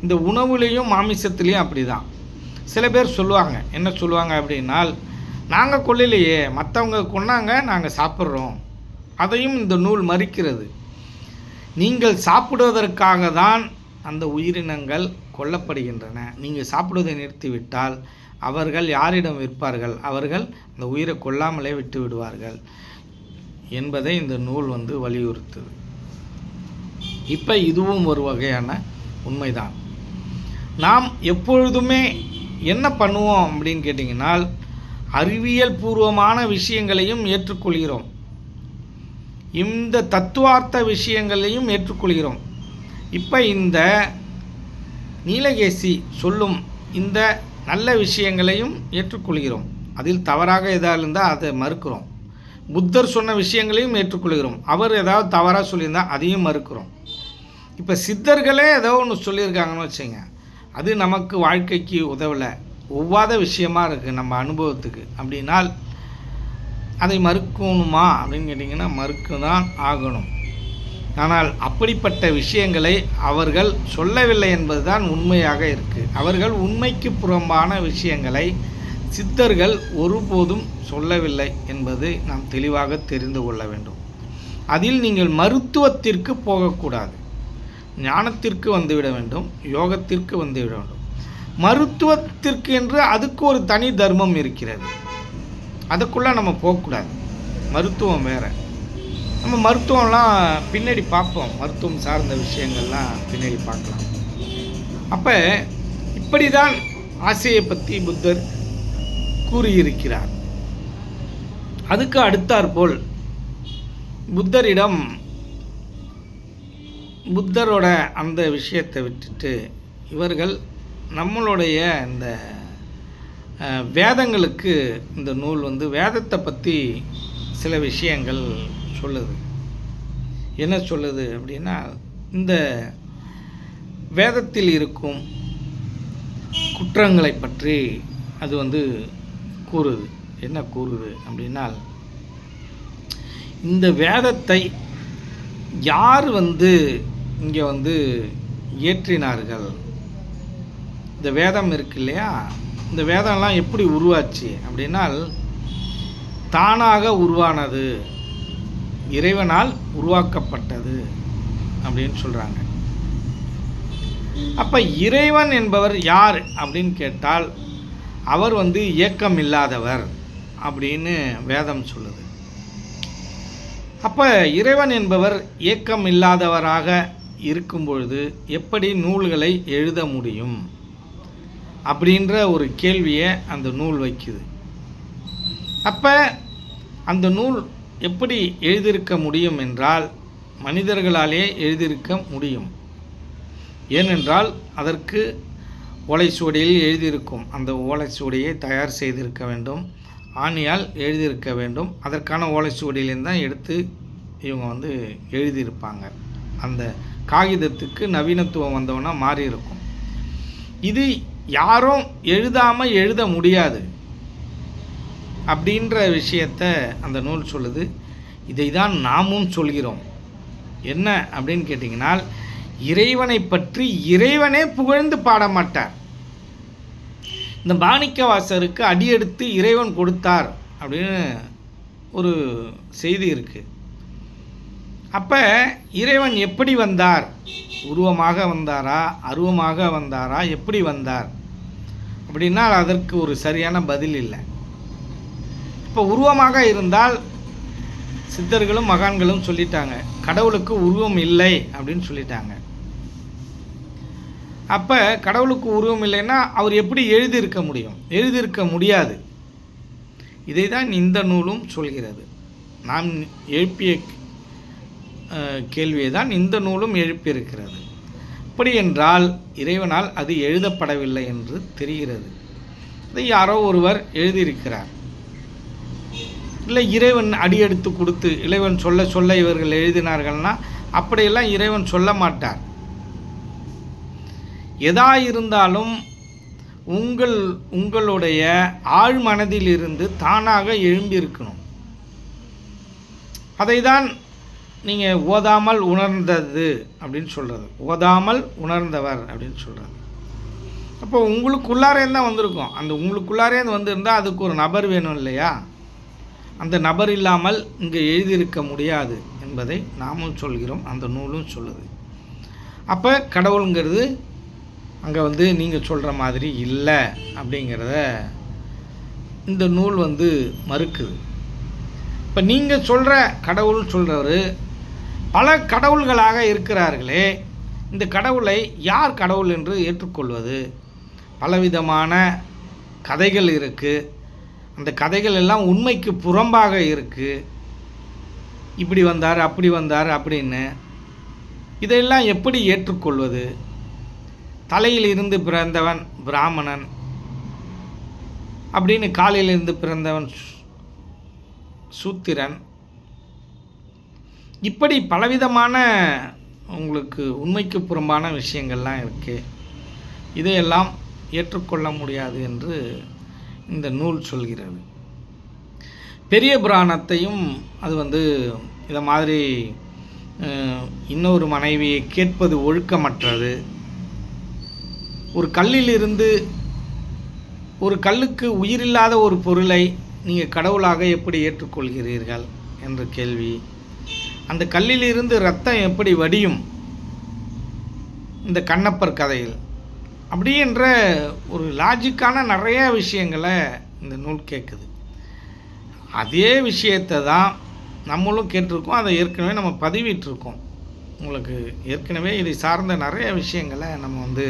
இந்த உணவுலேயும் மாமிசத்துலேயும் அப்படி தான். சில பேர் சொல்லுவாங்க, என்ன சொல்லுவாங்க அப்படின்னால், நாங்கள் கொல்லலையே, மற்றவங்க கொன்னாங்க, நாங்கள் சாப்பிட்றோம். அதையும் இந்த நூல் மறுக்கிறது. நீங்கள் சாப்பிடுவதற்காக தான் அந்த உயிரினங்கள் கொல்லப்படுகின்றன. நீங்கள் சாப்பிடுவதை நிறுத்திவிட்டால் அவர்கள் யாரிடம் விற்பார்கள்? அவர்கள் அந்த உயிரை கொல்லாமலே விட்டு விடுவார்கள் என்பதை இந்த நூல் வலியுறுத்துது. இப்போ இதுவும் ஒரு வகையான உண்மைதான். நாம் எப்பொழுதுமே என்ன பண்ணுவோம் அப்படின்னு கேட்டிங்கன்னால், அறிவியல் பூர்வமான விஷயங்களையும் ஏற்றுக்கொள்கிறோம், இந்த தத்துவார்த்த விஷயங்களையும் ஏற்றுக்கொள்கிறோம். இப்போ இந்த நீலகேசி சொல்லும் இந்த நல்ல விஷயங்களையும் ஏற்றுக்கொள்கிறோம். அதில் தவறாக எதாவது இருந்தால் அதை மறுக்கிறோம். புத்தர் சொன்ன விஷயங்களையும் ஏற்றுக்கொள்கிறோம். அவர் ஏதாவது தவறாக சொல்லியிருந்தால் அதையும் மறுக்கிறோம். இப்போ சித்தர்களே ஏதோ ஒன்று சொல்லியிருக்காங்கன்னு வச்சுங்க, அது நமக்கு வாழ்க்கைக்கு உதவலை, ஒவ்வாத விஷயமா இருக்குது நம்ம அனுபவத்துக்கு அப்படின்னால் அதை மறுக்கணுமா அப்படின்னு கேட்டிங்கன்னா மறுக்க தான் ஆகணும். ஆனால் அப்படிப்பட்ட விஷயங்களை அவர்கள் சொல்லவில்லை என்பது தான் உண்மையாக இருக்குது. அவர்கள் உண்மைக்கு புறம்பான விஷயங்களை சித்தர்கள் ஒருபோதும் சொல்லவில்லை என்பதை நாம் தெளிவாக தெரிந்து கொள்ள வேண்டும். அதில் நீங்கள் மருத்துவத்திற்கு போகக்கூடாது. ஞானத்திற்கு வந்துவிட வேண்டும், யோகத்திற்கு வந்துவிட வேண்டும். மருத்துவத்திற்கு என்று அதுக்கு ஒரு தனி தர்மம் இருக்கிறது, அதுக்குள்ளே நம்ம போகக்கூடாது. மருத்துவம் வேறு. நம்ம மருத்துவம்லாம் பின்னாடி பார்ப்போம், மருத்துவம் சார்ந்த விஷயங்கள்லாம் பின்னாடி பார்க்கலாம். அப்போ இப்படி தான் ஆசையை பற்றி புத்தர் கூறியிருக்கிறார். அதுக்கு அடுத்தாற்போல் புத்தரோட அந்த விஷயத்தை விட்டுட்டு இவர்கள் நம்மளுடைய இந்த வேதங்களுக்கு இந்த நூல் வேதத்தை பற்றி சில விஷயங்கள் சொல்லுது. என்ன சொல்லுது அப்படின்னா, இந்த வேதத்தில் இருக்கும் குற்றங்களை பற்றி அது கூறுது. என்ன கூறுது அப்படின்னா, இந்த வேதத்தை யார் இங்கே இயற்றினார்கள், இந்த வேதம் இருக்கு இல்லையா, இந்த வேதம்லாம் எப்படி உருவாச்சு அப்படின்னால் தானாக உருவானது, இறைவனால் உருவாக்கப்பட்டது அப்படின்னு சொல்கிறாங்க. அப்போ இறைவன் என்பவர் யார் அப்படின்னு கேட்டால் அவர் இயக்கம் இல்லாதவர் அப்படின்னு வேதம் சொல்லுது. அப்போ இறைவன் என்பவர் இயக்கம் இல்லாதவராக இருக்கும் பொழுது எப்படி நூல்களை எழுத முடியும் அப்படின்ற ஒரு கேள்வியை அந்த நூல் வைக்குது. அப்போ அந்த நூல் எப்படி எழுதியிருக்க முடியும் என்றால் மனிதர்களாலே எழுதியிருக்க முடியும். ஏனென்றால் அதற்கு ஓலைச்சுவடியில் எழுதியிருக்கும், அந்த ஓலைச்சுவடியை தயார் செய்திருக்க வேண்டும், ஆணியால் எழுதியிருக்க வேண்டும். அதற்கான ஓலைச்சுவடியிலேருந்து தான் எடுத்து இவங்க எழுதியிருப்பாங்க. அந்த காகிதத்துக்கு நவீனத்துவம் வந்தவனா மாறி இருக்கும். இது யாரும் எழுதாமல் எழுத முடியாது அப்படின்ற விஷயத்தை அந்த நூல் சொல்லுது. இதை தான் நாமும் சொல்கிறோம். என்ன அப்படின்னு கேட்டிங்கன்னா, இறைவனை பற்றி இறைவனே புகழ்ந்து பாட மாட்டார். இந்த மாணிக்கவாசகருக்கு அடியெடுத்து இறைவன் கொடுத்தார் அப்படின்னு ஒரு செய்தி இருக்குது. அப்போ இறைவன் எப்படி வந்தார், உருவமாக வந்தாரா, அருவமாக வந்தாரா, எப்படி வந்தார் அப்படின்னா அதற்கு ஒரு சரியான பதில் இல்லை. இப்போ உருவமாக இருந்தால் சித்தர்களும் மகான்களும் சொல்லிட்டாங்க, கடவுளுக்கு உருவம் இல்லை அப்படின்னு சொல்லிட்டாங்க. அப்போ கடவுளுக்கு உருவம் இல்லைன்னா அவர் எப்படி எழுதியிருக்க முடியும்? எழுதியிருக்க முடியாது. இதை தான் இந்த நூலும் சொல்கிறது. நாம் எழுப்பிய கேள்வியை தான் இந்த நூலும் எழுப்பியிருக்கிறது. அப்படி என்றால் இறைவனால் அது எழுதப்படவில்லை என்று தெரிகிறது. அதை யாரோ ஒருவர் எழுதியிருக்கிறார். இல்லை இறைவன் அடியெடுத்து கொடுத்து இறைவன் சொல்ல சொல்ல இவர்கள் எழுதினார்கள்னா அப்படியெல்லாம் இறைவன் சொல்ல மாட்டார். எதா இருந்தாலும் உங்களுடைய ஆழ் மனதிலிருந்து தானாக எழும்பியிருக்கணும். அதை தான் நீங்கள் ஓதாமல் உணர்ந்தது அப்படின்னு சொல்கிறது, ஓதாமல் உணர்ந்தவர் அப்படின்னு சொல்கிறது. அப்போ உங்களுக்குள்ளாரே தான் வந்திருக்கும். அந்த உங்களுக்குள்ளாரே வந்திருந்தால் அதுக்கு ஒரு நபர் வேணும் இல்லையா? அந்த நபர் இல்லாமல் இங்கே எழுதியிருக்க முடியாது என்பதை நாமும் சொல்கிறோம், அந்த நூலும் சொல்லுது. அப்போ கடவுளுங்கிறது அங்கே நீங்கள் சொல்கிற மாதிரி இல்லை அப்படிங்கிறத இந்த நூல் மறுக்குது. இப்போ நீங்கள் சொல்கிற கடவுள்னு சொல்கிறவர் பல கடவுள்களாக இருக்கிறார்களே, இந்த கடவுளை யார் கடவுள் என்று ஏற்றுக்கொள்வது? பலவிதமான கதைகள் இருக்குது, அந்த கதைகள் எல்லாம் உண்மைக்கு புறம்பாக இருக்குது. இப்படி வந்தார் அப்படி வந்தார் அப்படின்னு இதையெல்லாம் எப்படி ஏற்றுக்கொள்வது? தலையில் இருந்து பிறந்தவன் பிராமணன் அப்படின்னு, காலையில் இருந்து பிறந்தவன் சூத்திரன், இப்படி பலவிதமான உங்களுக்கு உண்மைக்கு புறம்பான விஷயங்கள்லாம் இருக்குது. இதையெல்லாம் ஏற்றுக்கொள்ள முடியாது என்று இந்த நூல் சொல்கிறது. பெரிய புராணத்தையும் அது இதை மாதிரி இன்னொரு மனைவியை கேட்பது ஒழுக்கமற்றது, ஒரு கல்லிலிருந்து ஒரு கல்லுக்கு உயிரில்லாத ஒரு பொருளை நீங்கள் கடவுளாக எப்படி ஏற்றுக்கொள்கிறீர்கள் என்ற கேள்வி, அந்த கல்லிலிருந்து ரத்தம் எப்படி வடியும் இந்த கண்ணப்பர் கதையில் அப்படின்ற ஒரு லாஜிக்கான நிறைய விஷயங்களை இந்த நூல் கேட்குது. அதே விஷயத்தை தான் நம்மளும் கேட்டிருக்கோம், அதை ஏற்கனவே நம்ம பதிவிட்டிருக்கோம். உங்களுக்கு ஏற்கனவே இதை சார்ந்த நிறைய விஷயங்களை நம்ம வந்து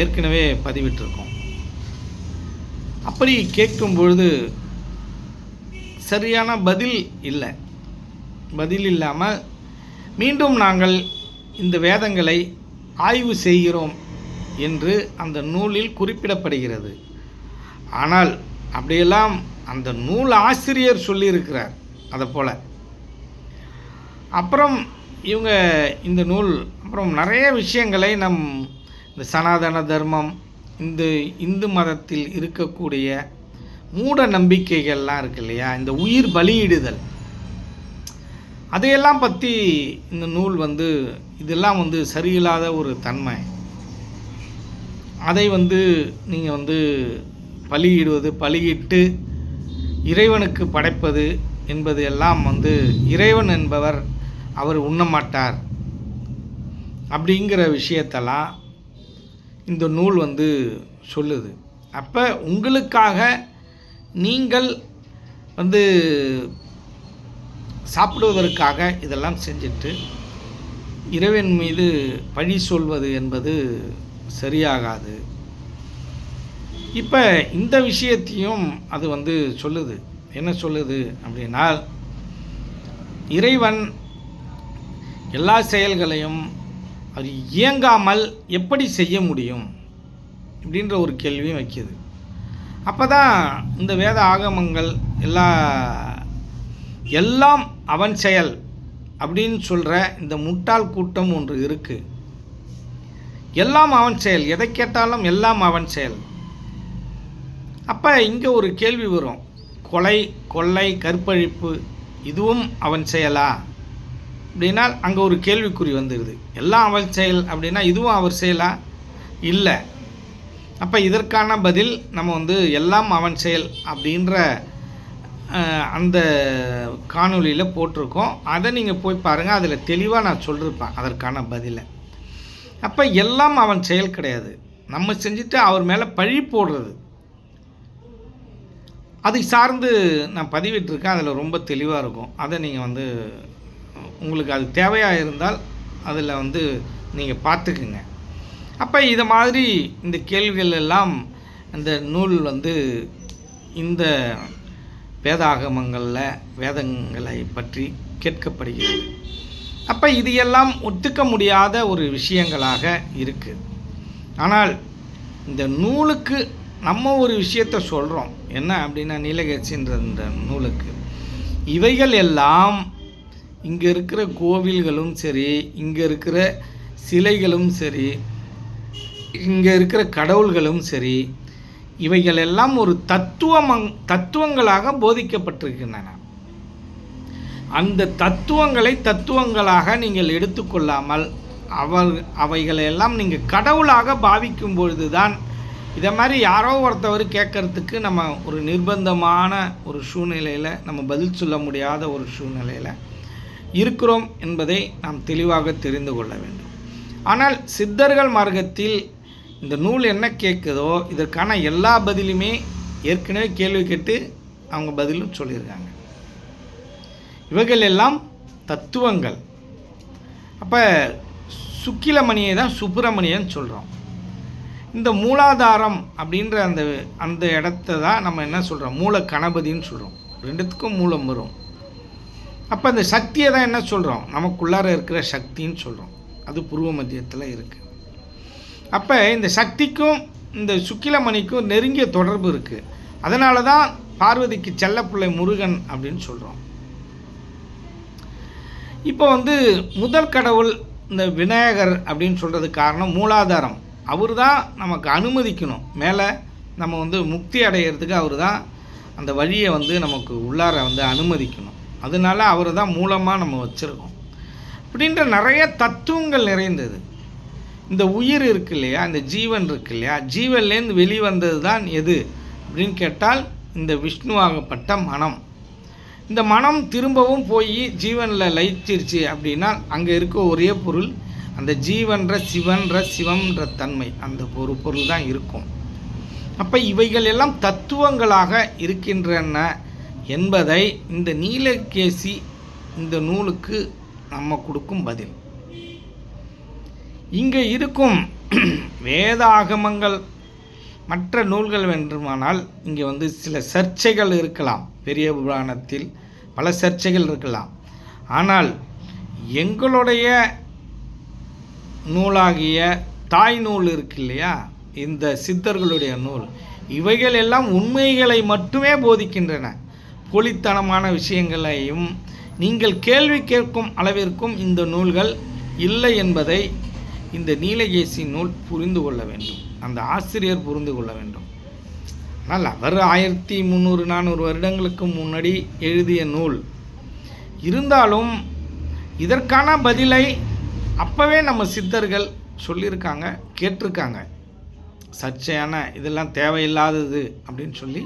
ஏற்கனவே பதிவிட்டிருக்கோம். அப்படி கேட்கும் பொழுது சரியான பதில் இல்லை. பதில் இல்லாமல் மீண்டும் நாங்கள் இந்த வேதங்களை ஆய்வு செய்கிறோம் என்று அந்த நூலில் குறிப்பிடப்படுகிறது. ஆனால் அப்படியெல்லாம் அந்த நூல் ஆசிரியர் சொல்லியிருக்கிறார். அதை போல் அப்புறம் இவங்க இந்த நூல் அப்புறம் நிறைய விஷயங்களை இந்த சனாதன தர்மம், இந்த இந்து மதத்தில் இருக்கக்கூடிய மூட நம்பிக்கைகள்லாம் இருக்கு இல்லையா, இந்த உயிர் பலியிடுதல், அதையெல்லாம் பற்றி இந்த நூல் வந்து இதெல்லாம் வந்து சரியில்லாத ஒரு தன்மை, அதை வந்து நீங்கள் வந்து பலியிடுவது, பலியிட்டு இறைவனுக்கு படைப்பது என்பது எல்லாம் வந்து இறைவன் என்பவர் அவர் உண்ணமாட்டார் அப்படிங்கிற விஷயத்தெல்லாம் இந்த நூல் வந்து சொல்லுது. அப்போ உங்களுக்காக நீங்கள் வந்து சாப்பிடுவதற்காக இதெல்லாம் செஞ்சுட்டு இறைவன் மீது பழி சொல்வது என்பது சரியாகாது. இப்போ இந்த விஷயத்தையும் அது வந்து சொல்லுது. என்ன சொல்லுது அப்படின்னா, இறைவன் எல்லா செயல்களையும் அது இயங்காமல் எப்படி செய்ய முடியும் அப்படின்ற ஒரு கேள்வியும் வைக்கிது. அப்போ தான் இந்த வேத ஆகமங்கள் எல்லாம் அவன் செயல் அப்படின்னு சொல்கிற இந்த முட்டாள் கூட்டம் ஒன்று இருக்குது. எல்லாம் அவன் செயல், எதை கேட்டாலும் எல்லாம் அவன் செயல். அப்போ இங்கே ஒரு கேள்வி வரும், கொலை, கொள்ளை, கற்பழிப்பு இதுவும் அவன் செயலா அப்படின்னா அங்கே ஒரு கேள்விக்குறி வந்துடுது. எல்லாம் அவன் செயல் அப்படின்னா இதுவும் அவர் செயலா? இல்லை. அப்போ இதற்கான பதில் நம்ம வந்து எல்லாம் அவன் செயல் அப்படின்ற அந்த காணொலியில் போட்டிருக்கோம். அதை நீங்கள் போய் பாருங்கள், அதில் தெளிவாக நான் சொல்லியிருப்பேன் அதற்கான பதிலை. அப்போ எல்லாம் அவன் செயல் கிடையாது, நம்ம செஞ்சுட்டு அவர் மேலே பழி போடுறது, அதை சார்ந்து நான் பதிவிட்டிருக்கேன். அதில் ரொம்ப தெளிவாக இருக்கும். அதை நீங்கள் வந்து உங்களுக்கு அது தேவையாக இருந்தால் அதில் வந்து நீங்கள் பார்த்துக்குங்க. அப்போ இதை மாதிரி இந்த கேள்விகள் எல்லாம் இந்த நூல் வந்து இந்த வேதாகமங்களில் வேதங்களை பற்றி கேட்கப்படுகிறது. அப்போ இது எல்லாம் ஒத்துக்க முடியாத ஒரு விஷயங்களாக இருக்குது. ஆனால் இந்த நூலுக்கு நம்ம ஒரு விஷயத்தை சொல்கிறோம். என்ன அப்படின்னா, நீலகேசின்ற இந்த நூலுக்கு இவைகள் எல்லாம் இங்கே இருக்கிற கோவில்களும் சரி, இங்கே இருக்கிற சிலைகளும் சரி, இங்கே இருக்கிற கடவுள்களும் சரி, இவைகள் எல்லாம் ஒரு தத்துவங்களாக போதிக்கப்பட்டிருக்கின்றன. அந்த தத்துவங்களாக நீங்கள் எடுத்துக்கொள்ளாமல் அவைகளெல்லாம் நீங்கள் கடவுளாக பாவிக்கும் பொழுது தான் இதை மாதிரி யாரோ ஒருத்தவர் கேட்கறதுக்கு நம்ம ஒரு நிர்பந்தமான ஒரு சூழ்நிலையில், நம்ம பதில் சொல்ல முடியாத ஒரு சூழ்நிலையில் இருக்கிறோம் என்பதை நாம் தெளிவாக தெரிந்து கொள்ள வேண்டும். ஆனால் சித்தர்கள் மார்க்கத்தில் இந்த நூல் என்ன கேட்குதோ இதற்கான எல்லா பதிலுமே ஏற்கனவே கேள்வி கேட்டு அவங்க பதிலும் சொல்லியிருக்காங்க. இவைகள் எல்லாம் தத்துவங்கள். அப்போ சுக்கிலமணியை தான் சுப்பிரமணியன் சொல்கிறோம். இந்த மூலாதாரம் அப்படின்ற அந்த இடத்த தான் நம்ம என்ன சொல்கிறோம், மூல கணபதின்னு சொல்கிறோம். ரெண்டுத்துக்கும் மூலம் வரும். அப்போ அந்த சக்தியை தான் என்ன சொல்கிறோம், நமக்குள்ளார இருக்கிற சக்தின்னு சொல்கிறோம். அது பூர்வ மத்தியத்தில் இருக்குது. அப்போ இந்த சக்திக்கும் இந்த சுக்கிலமணிக்கும் நெருங்கிய தொடர்பு இருக்குது. அதனால தான் பார்வதிக்கு செல்லப்பிள்ளை முருகன் அப்படின்னு சொல்கிறோம். இப்போ வந்து முதல் கடவுள் இந்த விநாயகர் அப்படின்னு சொல்கிறதுக்கு காரணம் மூலாதாரம். அவர் தான் நமக்கு அனுமதிக்கணும், மேலே நம்ம வந்து முக்தி அடையிறதுக்கு அவர் தான் அந்த வழியை வந்து நமக்கு உள்ளார வந்து அனுமதிக்கணும். அதனால அவர் தான் மூலமாக நம்ம வச்சுருக்கோம். அப்படின்ற நிறைய தத்துவங்கள் நிறைந்தது. இந்த உயிர் இருக்கு இல்லையா, இந்த ஜீவன் இருக்கு இல்லையா, ஜீவன்லேருந்து வெளிவந்தது தான் எது அப்படின்னு கேட்டால் இந்த விஷ்ணுவாகப்பட்ட மனம். இந்த மனம் திரும்பவும் போய் ஜீவனில் லயிச்சிருச்சு அப்படின்னா அங்கே இருக்க ஒரே பொருள் அந்த ஜீவன்ற சிவன்ற சிவம்ன்ற தன்மை, அந்த ஒரு பொருள் தான் இருக்கும். அப்போ இவைகள் எல்லாம் தத்துவங்களாக இருக்கின்றன என்பதை இந்த நீலகேசி இந்த நூலுக்கு நம்ம கொடுக்கும் பதில். இங்கே இருக்கும் வேதாகமங்கள் மற்ற நூல்கள் வேண்டுமானால் இங்கே சில சர்ச்சைகள் இருக்கலாம். பெரிய புராணத்தில் பல சர்ச்சைகள் இருக்கலாம். ஆனால் எங்களுடைய நூலாகிய தாய் நூல் இருக்கு இல்லையா, இந்த சித்தர்களுடைய நூல், இவைகள் எல்லாம் உண்மைகளை மட்டுமே போதிக்கின்றன. போலித்தனமான விஷயங்களையும் நீங்கள் கேள்வி கேட்கும் அளவிற்கும் இந்த நூல்கள் இல்லை என்பதை இந்த நீலகேசி நூல் புரிந்து கொள்ள வேண்டும், அந்த ஆசிரியர் புரிந்து கொள்ள வேண்டும். ஆனால் அவர் 1300-400 வருடங்களுக்கு முன்னாடி எழுதிய நூல் இருந்தாலும் இதற்கான பதிலை அப்போவே நம்ம சித்தர்கள் சொல்லியிருக்காங்க, கேட்டிருக்காங்க. சர்ச்சையான இதெல்லாம் தேவையில்லாதது அப்படின்னு சொல்லி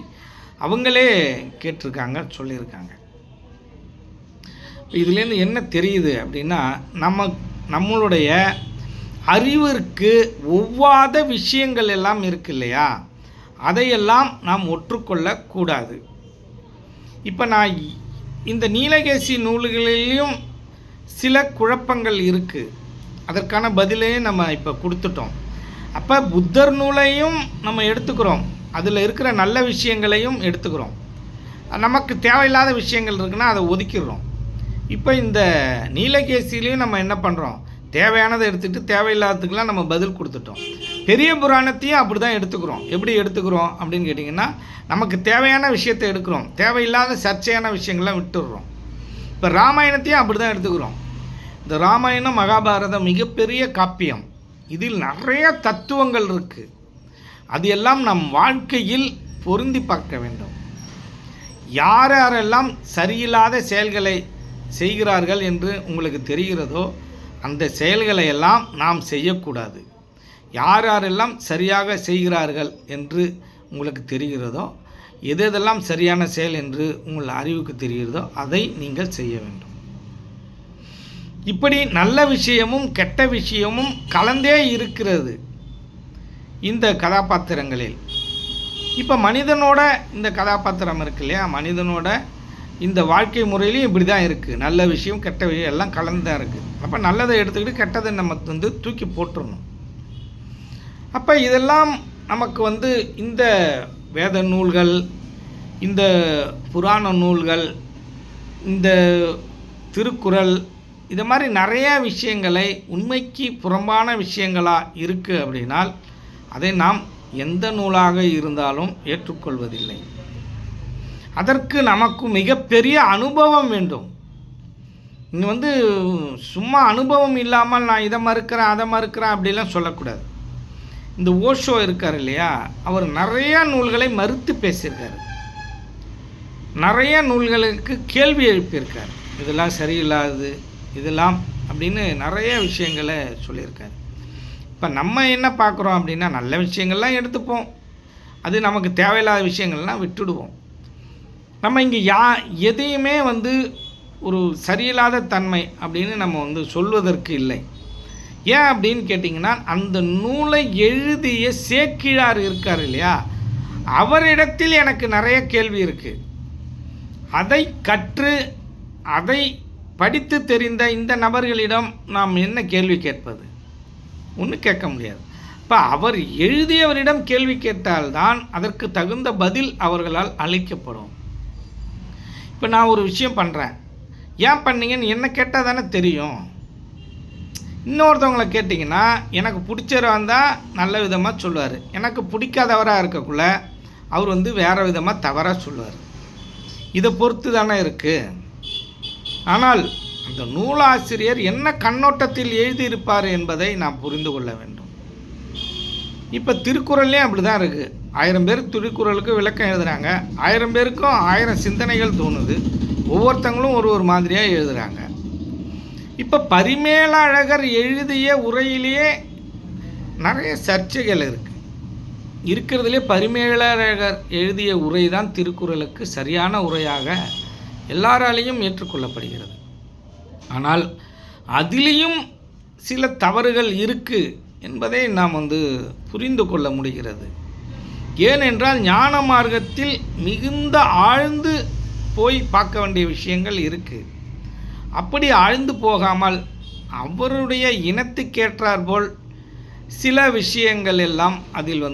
அவங்களே கேட்டிருக்காங்க, சொல்லியிருக்காங்க. இதுலேருந்து என்ன தெரியுது அப்படின்னா, நம்மளுடைய அறிவிற்கு ஒவ்வாத விஷயங்கள் எல்லாம் இருக்கு இல்லையா, அதையெல்லாம் நாம் ஒற்றுக்கொள்ளக்கூடாது. இப்போ நான் இந்த நீலகேசி நூல்களிலையும் சில குழப்பங்கள் இருக்குது, அதற்கான பதிலே நம்ம இப்போ கொடுத்துட்டோம். அப்போ புத்தர் நூலையும் நம்ம எடுத்துக்கிறோம், அதில் இருக்கிற நல்ல விஷயங்களையும் எடுத்துக்கிறோம். நமக்கு தேவையில்லாத விஷயங்கள் இருக்குன்னா அதை ஒதுக்கிடுறோம். இப்போ இந்த நீலகேசிலையும் நம்ம என்ன பண்ணுறோம், தேவையானதை எடுத்துக்கிட்டு தேவையில்லாததுக்கெலாம் நம்ம பதில் கொடுத்துட்டோம். பெரிய புராணத்தையும் அப்படி தான் எடுத்துக்கிறோம். எப்படி எடுத்துக்கிறோம் அப்படின்னு கேட்டிங்கன்னா, நமக்கு தேவையான விஷயத்தை எடுக்கிறோம், தேவையில்லாத சர்ச்சையான விஷயங்கள்லாம் விட்டுடுறோம். இப்போ ராமாயணத்தையும் அப்படி தான் எடுத்துக்கிறோம். இந்த ராமாயணம் மகாபாரதம் மிகப்பெரிய காப்பியம், இதில் நிறைய தத்துவங்கள் இருக்குது. அது எல்லாம் நம் வாழ்க்கையில் பொருந்தி பார்க்க வேண்டும். யாரெல்லாம் சரியில்லாத செயல்களை செய்கிறார்கள் என்று உங்களுக்கு தெரிகிறதோ அந்த செயல்களை எல்லாம் நாம் செய்யக்கூடாது. யாரெல்லாம் சரியாக செய்கிறார்கள் என்று உங்களுக்கு தெரிகிறதோ, எதெல்லாம் சரியான செயல் என்று உங்கள் அறிவுக்கு தெரிகிறதோ அதை நீங்கள் செய்ய வேண்டும். இப்படி நல்ல விஷயமும் கெட்ட விஷயமும் கலந்தே இருக்கிறது இந்த கதாபாத்திரங்களில். இப்போ மனிதனோட இந்த கதாபாத்திரம் இருக்கு இல்லையா, மனிதனோட இந்த வாழ்க்கை முறையிலையும் இப்படி தான் இருக்குது. நல்ல விஷயம் கெட்ட விஷயம் எல்லாம் கலந்து தான் இருக்குது. அப்போ நல்லதை எடுத்துக்கிட்டு கெட்டதை நம்ம தூக்கி போட்டுடணும். அப்போ இதெல்லாம் நமக்கு இந்த வேத நூல்கள், இந்த புராண நூல்கள், இந்த திருக்குறள், இது மாதிரி நிறைய விஷயங்களை உண்மைக்கு புறம்பான விஷயங்களாக இருக்குது அப்படின்னால் அதை நாம் எந்த நூலாக இருந்தாலும் ஏற்றுக்கொள்வதில்லை. அதற்கு நமக்கு மிகப்பெரிய அனுபவம் வேண்டும். இங்கே சும்மா அனுபவம் இல்லாமல் நான் இதை மறுக்கிறேன் அதை மறுக்கிறேன் அப்படிலாம் சொல்லக்கூடாது. இந்த ஓஷோ இருக்கார் இல்லையா, அவர் நிறையா நூல்களை மறுத்து பேசியிருக்கார், நிறைய நூல்களுக்கு கேள்வி எழுப்பியிருக்கார். இதெல்லாம் சரியில்லாது இதெல்லாம் அப்படின்னு நிறைய விஷயங்களை சொல்லியிருக்காரு. இப்போ நம்ம என்ன பார்க்குறோம் அப்படின்னா, நல்ல விஷயங்கள்லாம் எடுத்துப்போம், அது நமக்கு தேவையில்லாத விஷயங்கள்லாம் விட்டுடுவோம். நம்ம இங்கே எதையுமே ஒரு சரியில்லாத தன்மை அப்படின்னு நம்ம சொல்வதற்கு இல்லை. ஏன் அப்படின்னு கேட்டிங்கன்னா, அந்த நூலை எழுதிய சேக்கிழார் இருக்கார் இல்லையா, அவரிடத்தில் எனக்கு நிறைய கேள்வி இருக்குது. அதை கற்று அதை படித்து தெரிந்த இந்த நபர்களிடம் நாம் என்ன கேள்வி கேட்பது? ஒன்றும் கேட்க முடியாது. இப்போ அவர் எழுதியவரிடம் கேள்வி கேட்டால்தான் அதற்கு தகுந்த பதில் அவர்களால் அளிக்கப்படும். இப்போ நான் ஒரு விஷயம் பண்ணுறேன், ஏன் பண்ணீங்கன்னு என்ன கேட்டால் தானே தெரியும். இன்னொருத்தவங்களை கேட்டிங்கன்னா, எனக்கு பிடிச்சவராக இருந்தால் நல்ல விதமாக சொல்லுவார், எனக்கு பிடிக்காதவராக இருக்கக்குள்ள அவர் வேறு விதமாக தவறாக சொல்லுவார். இதை பொறுத்து தானே இருக்குது. ஆனால் அந்த நூலாசிரியர் என்ன கண்ணோட்டத்தில் எழுதியிருப்பார் என்பதை நாம் புரிந்து கொள்ள வேண்டும். இப்போ திருக்குறள்லேயும் அப்படி தான் இருக்குது. 1000 பேர் திருக்குறளுக்கு விளக்கம் எழுதுகிறாங்க, 1000 பேருக்கும் 1000 சிந்தனைகள் தோணுது, ஒவ்வொருத்தங்களும் ஒரு மாதிரியாக எழுதுகிறாங்க. இப்போ பரிமேலழகர் எழுதிய உரையிலேயே நிறைய சர்ச்சைகள் இருக்கிறதுலே பரிமேலழகர் எழுதிய உரை தான் திருக்குறளுக்கு சரியான உரையாக எல்லாராலையும் ஏற்றுக்கொள்ளப்படுகிறது. ஆனால் அதிலேயும் சில தவறுகள் இருக்குது என்பதை நாம் புரிந்து கொள்ள முடிகிறது. ஏனென்றால் ஞான மார்க்கத்தில் மிகுந்த ஆழ்ந்து போய் பார்க்க வேண்டிய விஷயங்கள் இருக்குது. அப்படி ஆழ்ந்து போகாமல் அவருடைய இனத்துக்கேற்றாற்போல் சில விஷயங்கள் எல்லாம் அதில்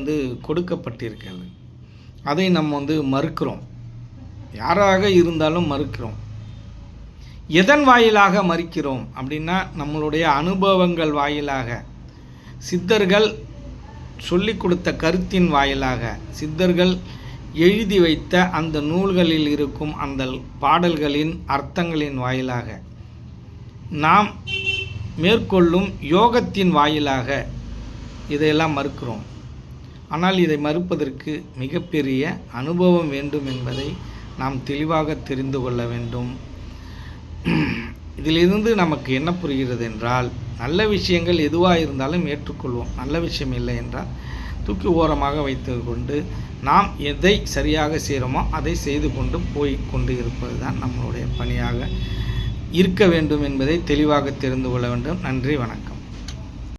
கொடுக்கப்பட்டிருக்கிறது. அதை நம்ம மறுக்கிறோம். யாராக இருந்தாலும் மறுக்கிறோம். எதன் வாயிலாக மறுக்கிறோம் அப்படின்னா, நம்மளுடைய அனுபவங்கள் வாயிலாக, சித்தர்கள் சொல்லிக் கொடுத்த கருத்தின் வாயிலாக, சித்தர்கள் எழுதி வைத்த அந்த நூல்களில் இருக்கும் அந்த பாடல்களின் அர்த்தங்களின் வாயிலாக, நாம் மேற்கொள்ளும் யோகத்தின் வாயிலாக இதையெல்லாம் மறுக்கிறோம். ஆனால் இதை மறுப்பதற்கு மிகப்பெரிய அனுபவம் வேண்டும் என்பதை நாம் தெளிவாக தெரிந்து கொள்ள வேண்டும். இதிலிருந்து நமக்கு என்ன புரிகிறது என்றால், நல்ல விஷயங்கள் எதுவாக இருந்தாலும் ஏற்றுக்கொள்வோம். நல்ல விஷயம் இல்லை என்றால் தூக்கி ஓரமாக வைத்து கொண்டு நாம் எதை சரியாக செய்கிறோமோ அதை செய்து கொண்டு போய் கொண்டு இருப்பது தான் நம்மளுடைய பணியாக இருக்க வேண்டும் என்பதை தெளிவாக தெரிந்து கொள்ள வேண்டும். நன்றி, வணக்கம்.